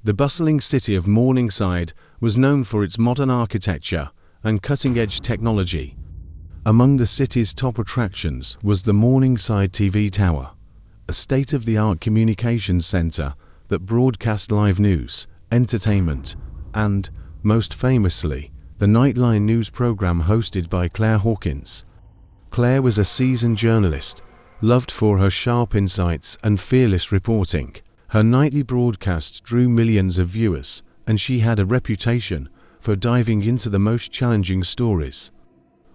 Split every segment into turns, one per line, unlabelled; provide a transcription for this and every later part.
The bustling city of Morningside was known for its modern architecture and cutting-edge technology. Among the city's top attractions was the Morningside TV Tower, a state-of-the-art communications center that broadcast live news, entertainment, and, most famously, the Nightline news program hosted by Claire Hawkins. Claire was a seasoned journalist, loved for her sharp insights and fearless reporting. Her nightly broadcasts drew millions of viewers, and she had a reputation for diving into the most challenging stories.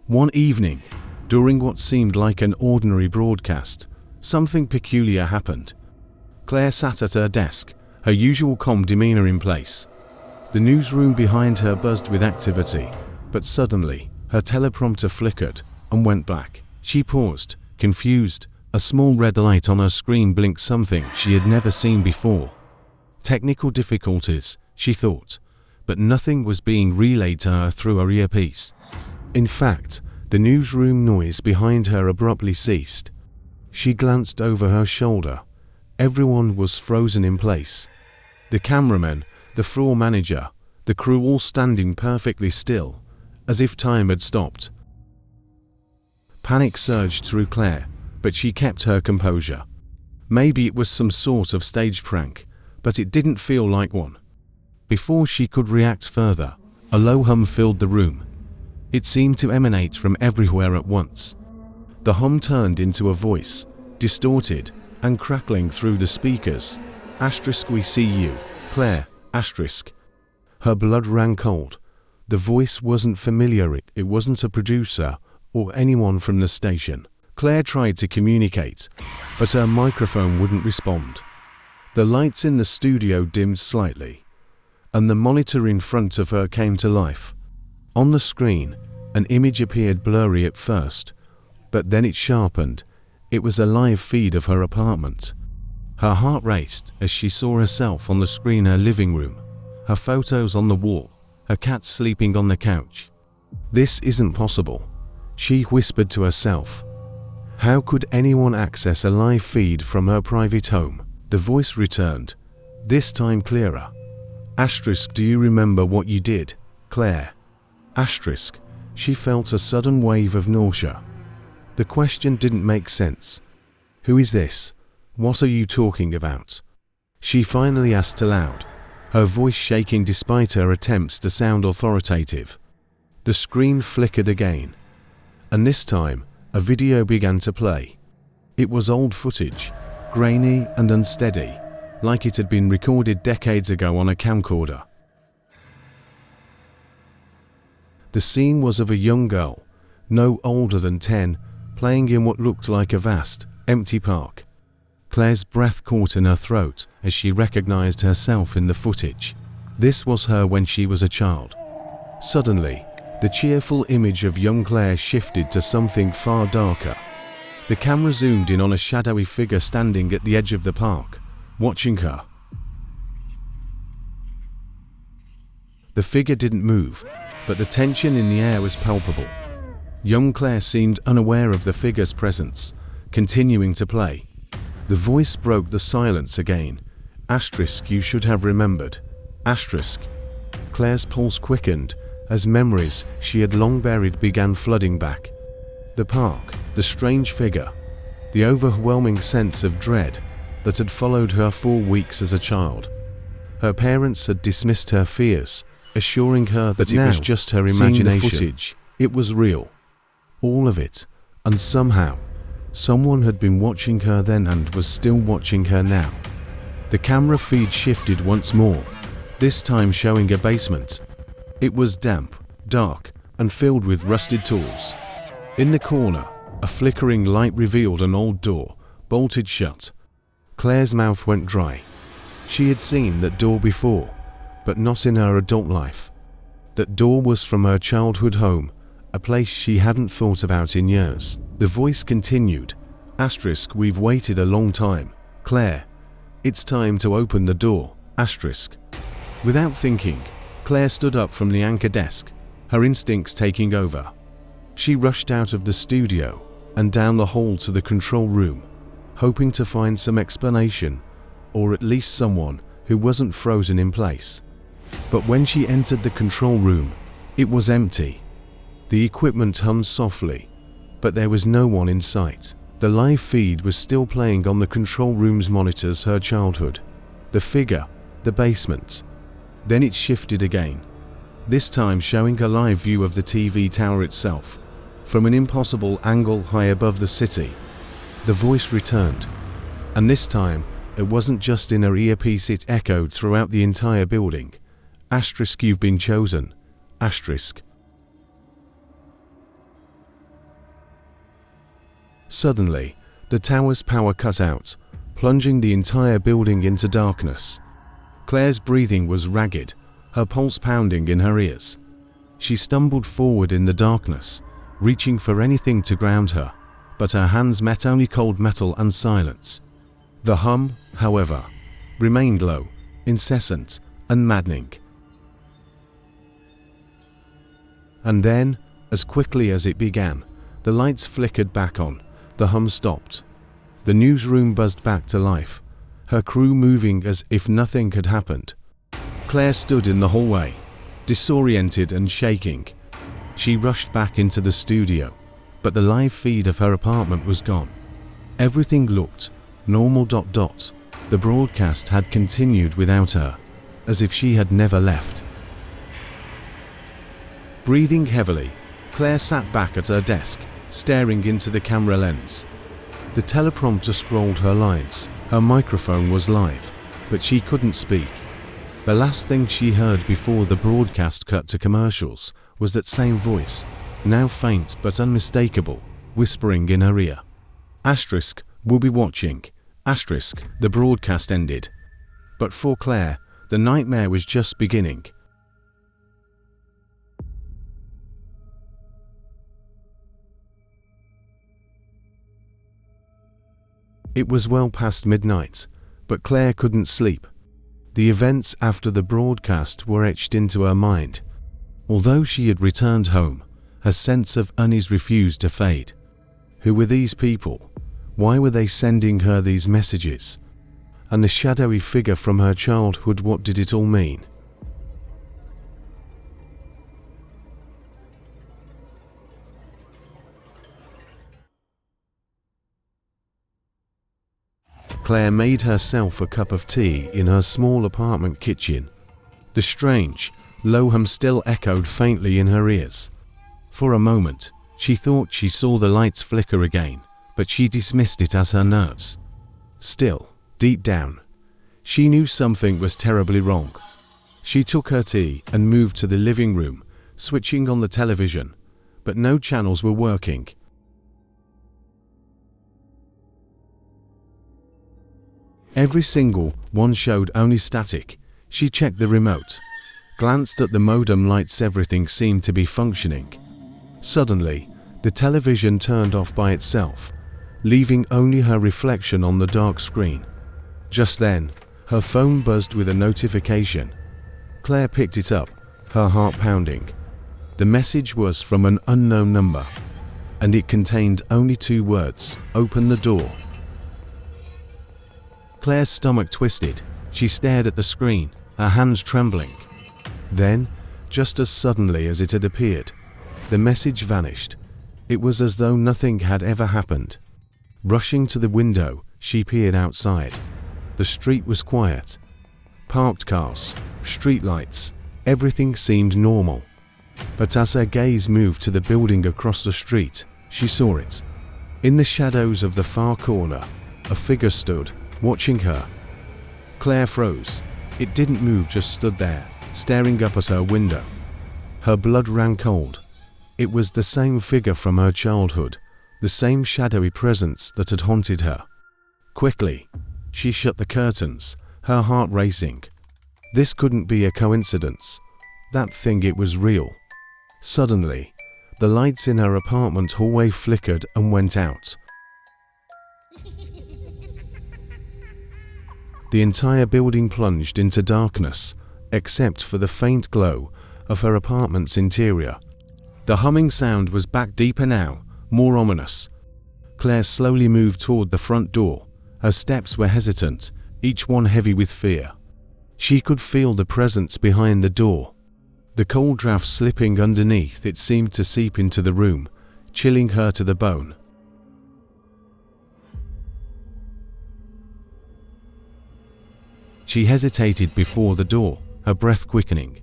One evening, during what seemed like an ordinary broadcast, something peculiar happened. Claire sat at her desk, her usual calm demeanor in place. The newsroom behind her buzzed with activity, but suddenly, her teleprompter flickered and went black. She paused, confused. A small red light on her screen blinked something she had never seen before. Technical difficulties, she thought, but nothing was being relayed to her through her earpiece. In fact, the newsroom noise behind her abruptly ceased. She glanced over her shoulder. Everyone was frozen in place. The cameraman, the floor manager, the crew all standing perfectly still, as if time had stopped. Panic surged through Claire, but she kept her composure. Maybe it was some sort of stage prank, but it didn't feel like one. Before she could react further, a low hum filled the room. It seemed to emanate from everywhere at once. The hum turned into a voice, distorted and crackling through the speakers. "We see you, Claire, " Her blood ran cold. The voice wasn't familiar. It wasn't a producer or anyone from the station. Claire tried to communicate, but her microphone wouldn't respond. The lights in the studio dimmed slightly, and the monitor in front of her came to life. On the screen, an image appeared blurry at first, but then it sharpened. It was a live feed of her apartment. Her heart raced as she saw herself on the screen, her living room, her photos on the wall, her cat sleeping on the couch. "This isn't possible," she whispered to herself. How could anyone access a live feed from her private home? The voice returned, this time clearer. "Do you remember what you did, Claire?" She felt a sudden wave of nausea. The question didn't make sense. "Who is this? What are you talking about?" She finally asked aloud, her voice shaking despite her attempts to sound authoritative. The screen flickered again, and this time, a video began to play. It was old footage, grainy and unsteady, like it had been recorded decades ago on a camcorder. The scene was of a young girl, no older than 10, playing in what looked like a vast, empty park. Claire's breath caught in her throat as she recognized herself in the footage. This was her when she was a child. Suddenly, the cheerful image of young Claire shifted to something far darker. The camera zoomed in on a shadowy figure standing at the edge of the park, watching her. The figure didn't move, but the tension in the air was palpable. Young Claire seemed unaware of the figure's presence, continuing to play. The voice broke the silence again. "You should have remembered. **. Claire's pulse quickened as memories she had long buried began flooding back. The park, the strange figure, the overwhelming sense of dread that had followed her for weeks as a child. Her parents had dismissed her fears, assuring her that it was just her imagination. The footage, it was real. All of it, and somehow, someone had been watching her then and was still watching her now. The camera feed shifted once more, this time showing a basement. It was damp, dark, and filled with rusted tools. In the corner, a flickering light revealed an old door, bolted shut. Claire's mouth went dry. She had seen that door before, but not in her adult life. That door was from her childhood home, a place she hadn't thought about in years. The voice continued, **, we've waited a long time, Claire. It's time to open the door, **. Without thinking, Claire stood up from the anchor desk, her instincts taking over. She rushed out of the studio and down the hall to the control room, hoping to find some explanation, or at least someone who wasn't frozen in place. But when she entered the control room, it was empty. The equipment hummed softly, but there was no one in sight. The live feed was still playing on the control room's monitors, her childhood, the figure, the basement. Then it shifted again, this time showing a live view of the TV tower itself, from an impossible angle high above the city. The voice returned, and this time it wasn't just in her earpiece, it echoed throughout the entire building. Asterisk, you've been chosen. Asterisk. Suddenly, the tower's power cut out, plunging the entire building into darkness. Claire's breathing was ragged, her pulse pounding in her ears. She stumbled forward in the darkness, reaching for anything to ground her, but her hands met only cold metal and silence. The hum, however, remained low, incessant, and maddening. And then, as quickly as it began, the lights flickered back on, the hum stopped. The newsroom buzzed back to life, her crew moving as if nothing had happened. Claire stood in the hallway, disoriented and shaking. She rushed back into the studio, but the live feed of her apartment was gone. Everything looked normal. The broadcast had continued without her, as if she had never left. Breathing heavily, Claire sat back at her desk, staring into the camera lens. The teleprompter scrolled her lines. Her microphone was live, but she couldn't speak. The last thing she heard before the broadcast cut to commercials was that same voice, now faint but unmistakable, whispering in her ear. Asterisk, we'll be watching. Asterisk, the broadcast ended. But for Claire, the nightmare was just beginning. It was well past midnight, but Claire couldn't sleep. The events after the broadcast were etched into her mind. Although she had returned home, her sense of unease refused to fade. Who were these people? Why were they sending her these messages? And the shadowy figure from her childhood, what did it all mean? Claire made herself a cup of tea in her small apartment kitchen. The strange, low hum still echoed faintly in her ears. For a moment, she thought she saw the lights flicker again, but she dismissed it as her nerves. Still, deep down, she knew something was terribly wrong. She took her tea and moved to the living room, switching on the television, but no channels were working. Every single one showed only static. She checked the remote, glanced at the modem lights, everything seemed to be functioning. Suddenly, the television turned off by itself, leaving only her reflection on the dark screen. Just then, her phone buzzed with a notification. Claire picked it up, her heart pounding. The message was from an unknown number, and it contained only 2 words: "Open the door." Claire's stomach twisted. She stared at the screen, her hands trembling. Then, just as suddenly as it had appeared, the message vanished. It was as though nothing had ever happened. Rushing to the window, she peered outside. The street was quiet. Parked cars, streetlights, everything seemed normal. But as her gaze moved to the building across the street, she saw it. In the shadows of the far corner, a figure stood, watching her. Claire froze. It didn't move, just stood there, staring up at her window. Her blood ran cold. It was the same figure from her childhood, the same shadowy presence that had haunted her. Quickly, she shut the curtains, her heart racing. This couldn't be a coincidence. That thing, it was real. Suddenly, the lights in her apartment hallway flickered and went out. The entire building plunged into darkness, except for the faint glow of her apartment's interior. The humming sound was back, deeper now, more ominous. Claire slowly moved toward the front door. Her steps were hesitant, each one heavy with fear. She could feel the presence behind the door. The cold draft slipping underneath it seemed to seep into the room, chilling her to the bone. She hesitated before the door, her breath quickening.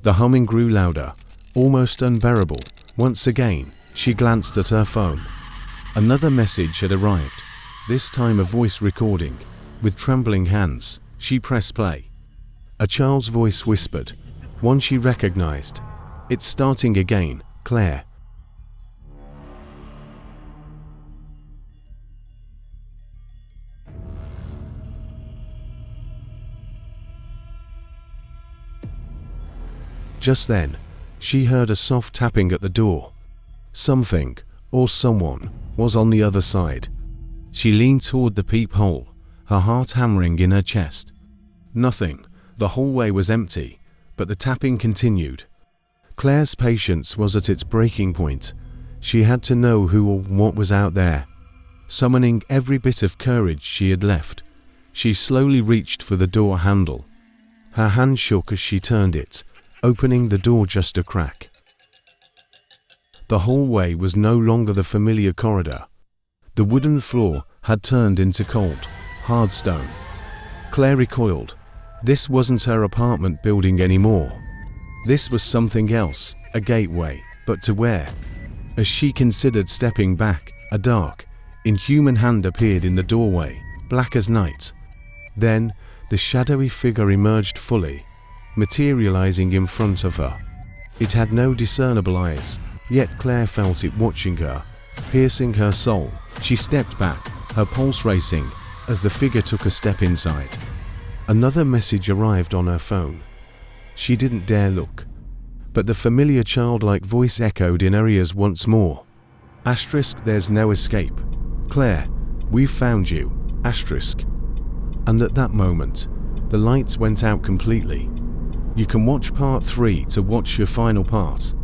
The humming grew louder, almost unbearable. Once again, she glanced at her phone. Another message had arrived, this time a voice recording. With trembling hands, she pressed play. A child's voice whispered, one she recognized. "It's starting again, Claire." Just then, she heard a soft tapping at the door. Something, or someone, was on the other side. She leaned toward the peephole, her heart hammering in her chest. Nothing, the hallway was empty, but the tapping continued. Claire's patience was at its breaking point. She had to know who or what was out there. Summoning every bit of courage she had left, she slowly reached for the door handle. Her hand shook as she turned it, opening the door just a crack. The hallway was no longer the familiar corridor. The wooden floor had turned into cold, hard stone. Claire recoiled. This wasn't her apartment building anymore. This was something else, a gateway, but to where? As she considered stepping back, a dark, inhuman hand appeared in the doorway, black as night. Then, the shadowy figure emerged fully, materializing in front of her. It had no discernible eyes, yet Claire felt it watching her, piercing her soul. She stepped back, her pulse racing, as the figure took a step inside. Another message arrived on her phone. She didn't dare look, but the familiar childlike voice echoed in her ears once more. Asterisk, there's no escape. Claire, we've found you. Asterisk. And at that moment, the lights went out completely. You can watch part 3 to watch your final part.